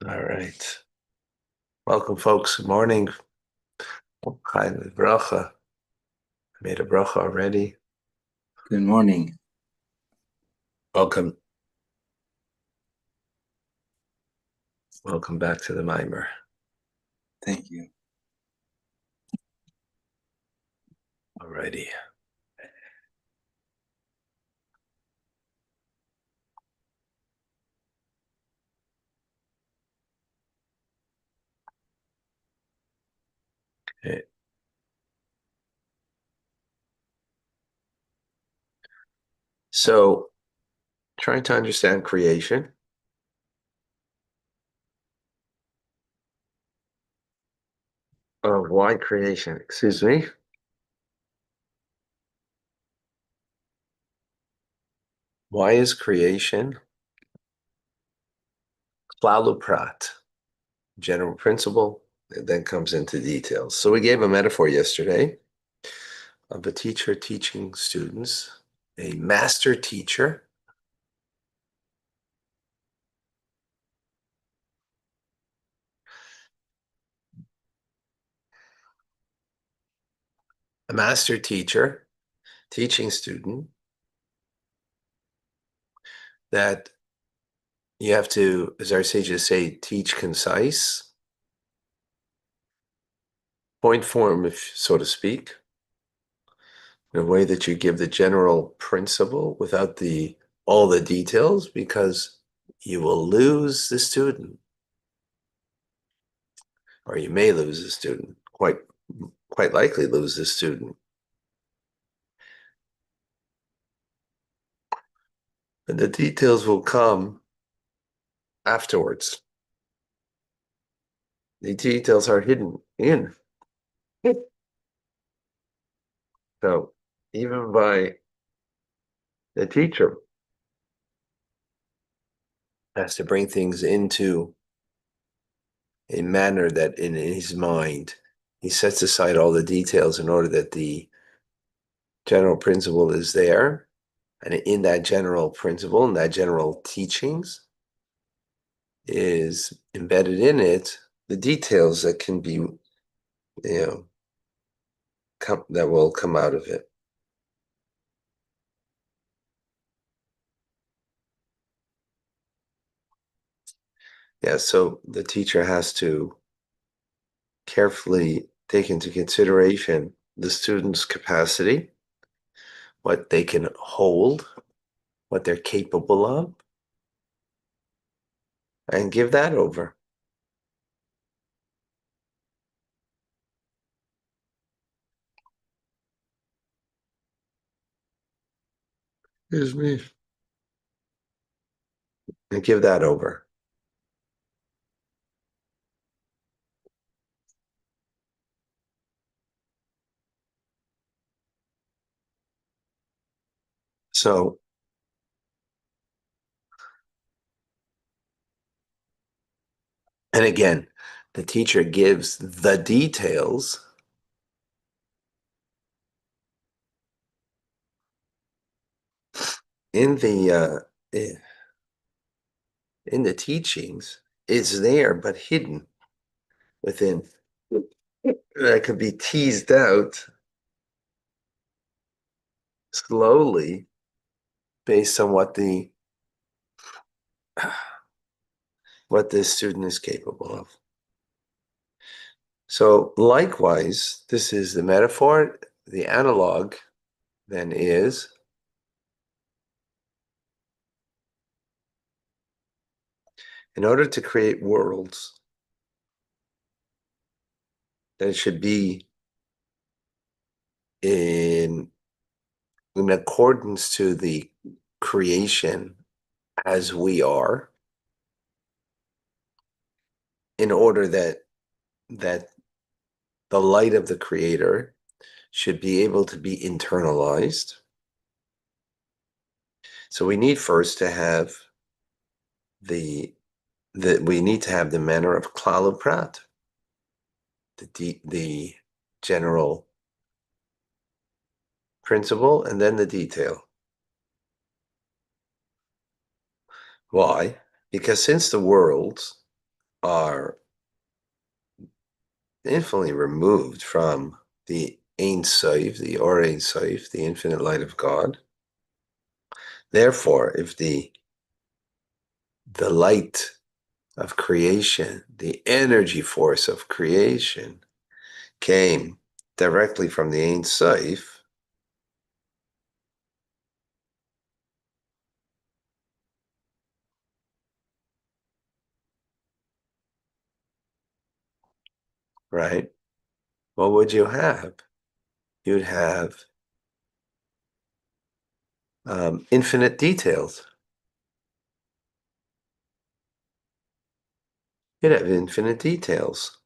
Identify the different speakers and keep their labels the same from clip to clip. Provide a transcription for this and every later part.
Speaker 1: All right. Welcome, folks. Good morning. Hi, bracha. I made a bracha already.
Speaker 2: Good morning.
Speaker 1: Welcome. Welcome back to the mimer.
Speaker 2: Thank you.
Speaker 1: Alrighty. Okay. So, trying to understand creation. Why creation? Excuse me. Why is creation klaluprat, general principle? It then comes into details. So we gave a metaphor yesterday of a teacher teaching students, a master teacher. A master teacher teaching student that you have to, as our sages say, teach concise, point form, if so to speak, in a way that you give the general principle without all the details, because you will lose the student, or you may lose the student, quite likely lose the student. And the details will come afterwards. The details are hidden in. So even by the teacher has to bring things into a manner that in his mind he sets aside all the details in order that the general principle is there. And in that general principle, in that general teachings, is embedded in it the details that can be, that will come out of it. Yeah, so the teacher has to carefully take into consideration the student's capacity, what they can hold, what they're capable of, and give that over. Excuse me. And give that over. So, and again, the teacher gives the details in the teachings. It's there, but hidden within. That could be teased out slowly based on what this student is capable of. So likewise, this is the metaphor. The analog then is in order to create worlds, that it should be in accordance to the creation as we are, in order that the light of the creator should be able to be internalized. So we need first to have we need to have the manner of klal uprat, the general principle, and then the detail. Why? Because since the worlds are infinitely removed from the Ein Sof, the Or Ein Sof, the infinite light of God. Therefore, if the light of creation, the energy force of creation, came directly from the Ein Sof, right? What would you have? You'd have infinite details. You'd have infinite details.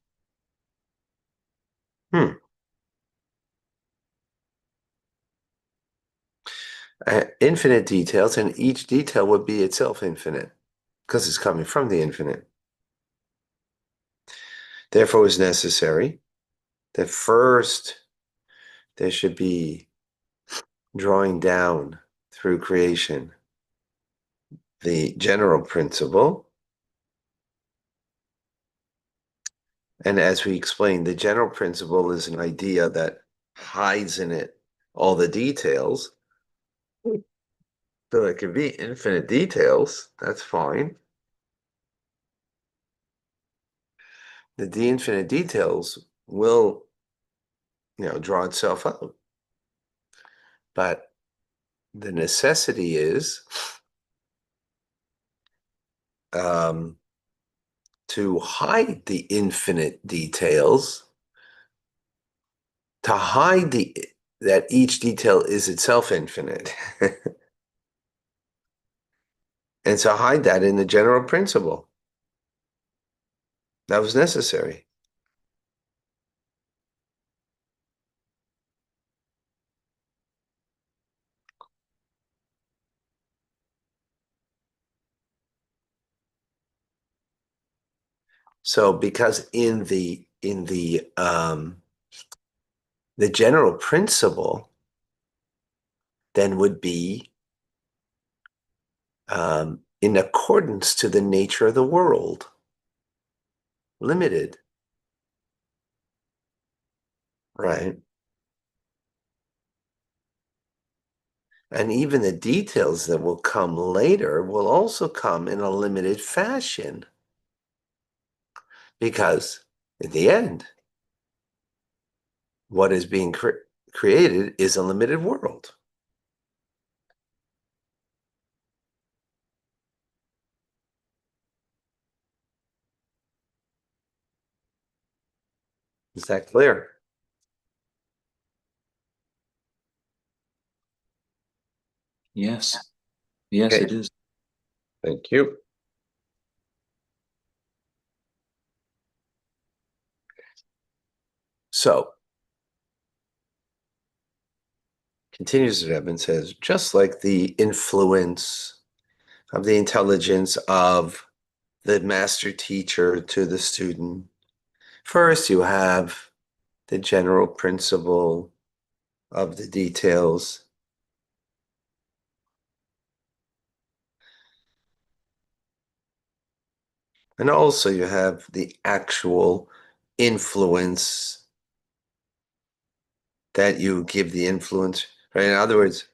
Speaker 1: Infinite details, and each detail would be itself infinite because it's coming from the infinite. Therefore, it was necessary that first there should be drawing down through creation the general principle. And as we explained, the general principle is an idea that hides in it all the details. So it can be infinite details. That's fine. The infinite details will, draw itself out. But the necessity is to hide the infinite details, to hide that each detail is itself infinite, and to hide that in the general principle. That was necessary. So because in the general principle then would be in accordance to the nature of the world, limited, right? And even the details that will come later will also come in a limited fashion. Because in the end, what is being created is a limited world. Is that clear?
Speaker 2: Yes. Yes,
Speaker 1: Okay,
Speaker 2: it is.
Speaker 1: thank you. So, continues the Rebbe and says, just like the influence of the intelligence of the master teacher to the student, first you have the general principle of the details. And also you have the actual influence that you give the influence, right? In other words,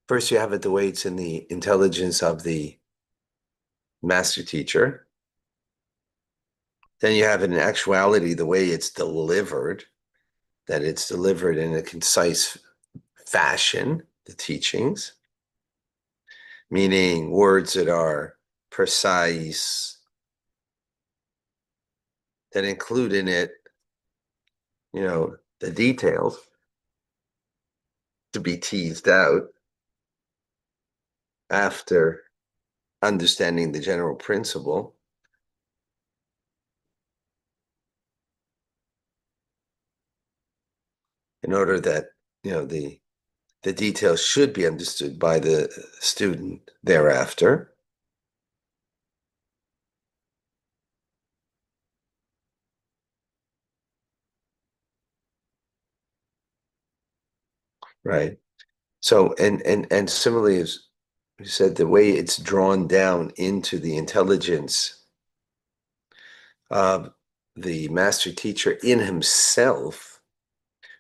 Speaker 1: first you have it the way it's in the intelligence of the master teacher. Then you have it in actuality the way it's delivered, that it's delivered in a concise fashion, the teachings, meaning words that are precise, that include in it, the details to be teased out after understanding the general principle, in order that the details should be understood by the student thereafter. Right. So and similarly, as you said, the way it's drawn down into the intelligence the master teacher in himself,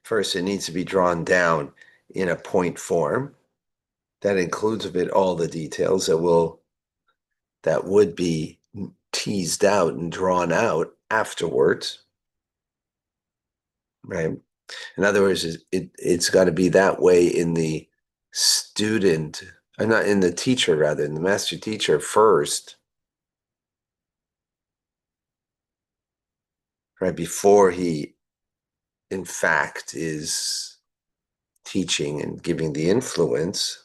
Speaker 1: first it needs to be drawn down in a point form. That includes of it all the details that would be teased out and drawn out afterwards, right? In other words, it's got to be that way in the student, not in the teacher, rather, in the master teacher first, right? Before he, in fact, is teaching and giving the influence.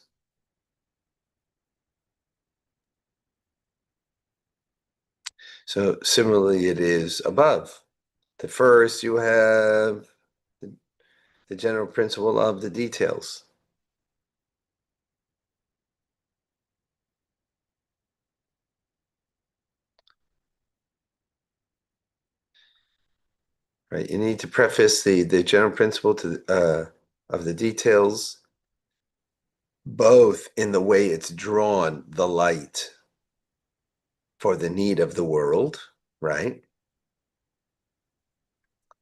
Speaker 1: So similarly, it is above. The first, you have the general principle of the details. Right, you need to preface the general principle to of the details, both in the way it's drawn the light for the need of the world, right?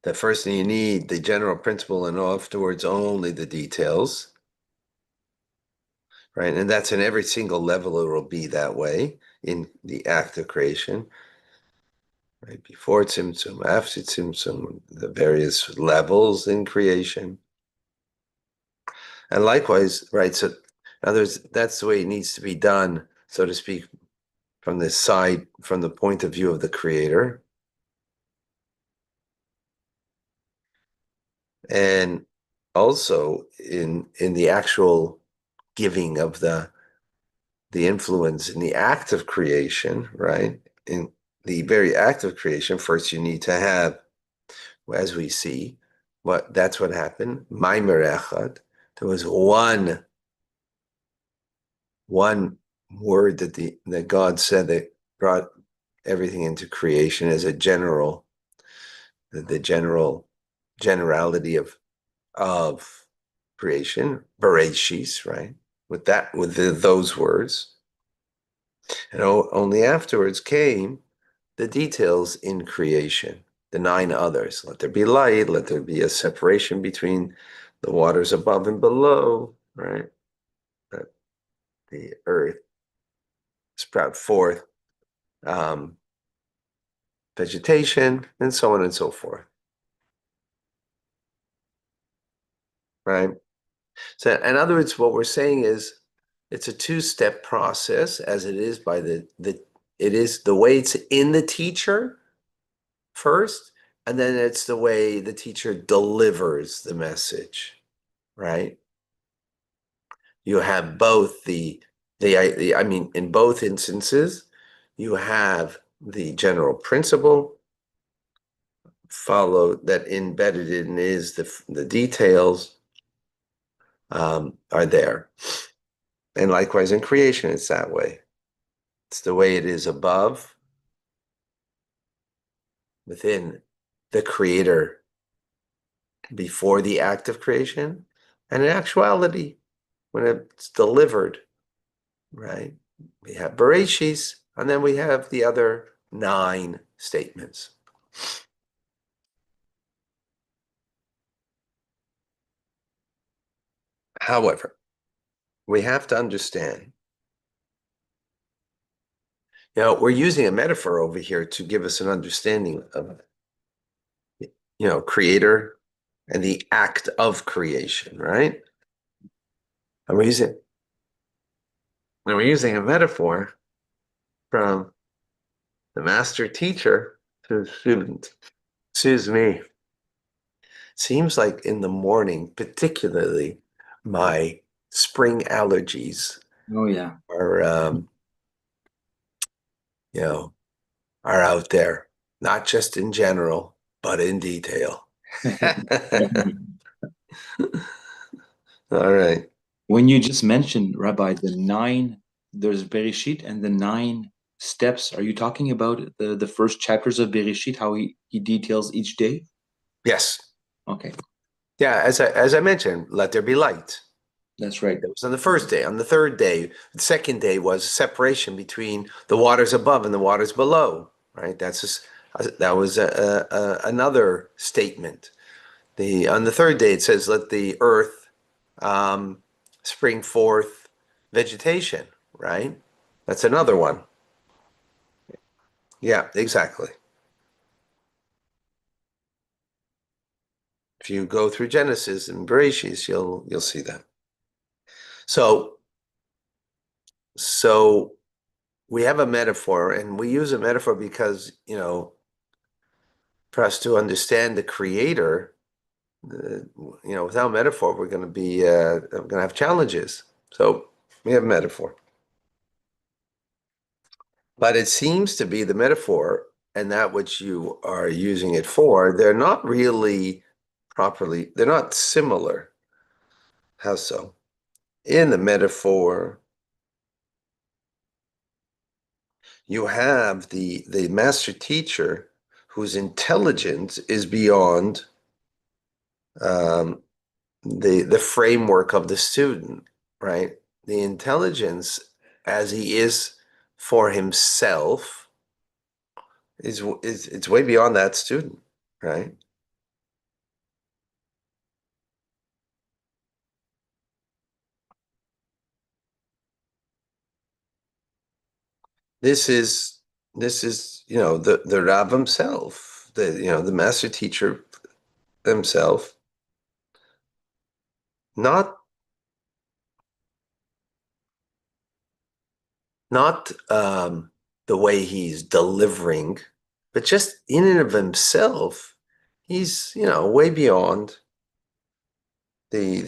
Speaker 1: The first thing you need, the general principle, and afterwards only the details, right? And that's in every single level, it will be that way in the act of creation, right? Before Tzimtzum, after Tzimtzum, the various levels in creation. And likewise, right, so in other words, that's the way it needs to be done, so to speak, from the side, from the point of view of the creator. And also in the actual giving of the influence in the act of creation, right? In the very act of creation, first you need to have, as we see, that's what happened. Maimer Echad. There was one word that God said that brought everything into creation as a the generality of creation, Bereshis, right? With those words, and only afterwards came the details in creation, the 9 others. Let there be light. Let there be a separation between the waters above and below, right? That the earth sprout forth vegetation, and so on and so forth, right? So, in other words, what we're saying is it's a 2-step process, as it is by it is the way it's in the teacher first, and then it's the way the teacher delivers the message, right? You have both I mean, in both instances, you have the general principle followed that embedded in is the details are there. And likewise in creation, it's that way. It's the way it is above within the creator before the act of creation, and in actuality, when it's delivered, right? We have Bereshis, and then we have the other 9 statements. However, we have to understand, we're using a metaphor over here to give us an understanding of, creator and the act of creation, right? And we're using a metaphor from the master teacher to the student. Excuse me. Seems like in the morning, particularly, my spring allergies
Speaker 2: Oh yeah.
Speaker 1: are, are out there, not just in general, but in detail. All right.
Speaker 2: When you just mentioned, Rabbi, there's Bereshit and the 9 steps. Are you talking about the first chapters of Bereshit, how he details each day?
Speaker 1: Yes.
Speaker 2: Okay,
Speaker 1: Yeah, as I mentioned, let there be light.
Speaker 2: that's right.
Speaker 1: It was on the first day. On the third day, the second day was separation between the waters above and the waters below, right? That's just That was another statement. On the third day, it says, "Let the earth um, spring forth vegetation." Right? That's another one. Yeah, exactly. If you go through Genesis and Bereshit, you'll see that. So so we have a metaphor, and we use a metaphor because for us to understand the Creator, without metaphor, we're going to have challenges. So we have metaphor, but it seems to be the metaphor and that which you are using it for. They're not really properly. They're not similar. How so? In the metaphor, you have the master teacher whose intelligence is beyond um, the framework of the student, right? The intelligence as he is for himself is it's way beyond that student, right? This is the Rav himself, the master teacher himself, not the way he's delivering, but just in and of himself, he's way beyond the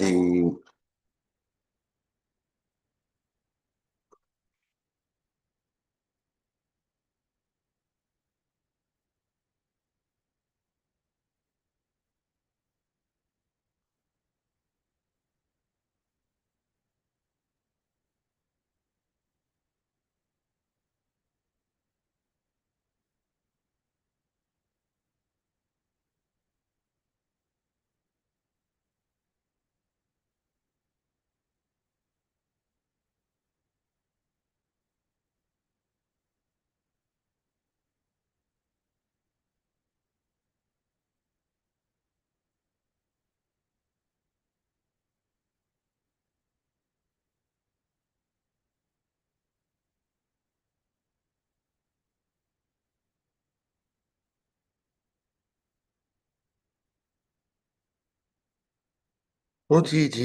Speaker 1: oh,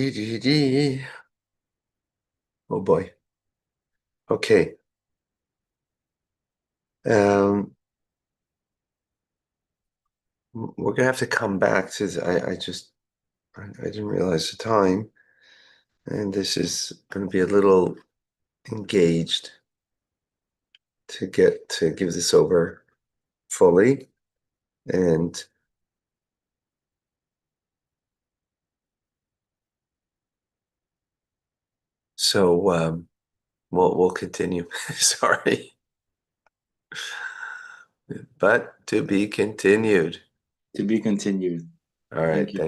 Speaker 1: oh boy. Okay. Um, we're gonna have to come back to I didn't realize the time, and this is gonna be a little engaged to get to give this over fully. And so we'll continue. Sorry, but to be continued.
Speaker 2: To be continued.
Speaker 1: All right,
Speaker 2: Thank you.
Speaker 1: thank you.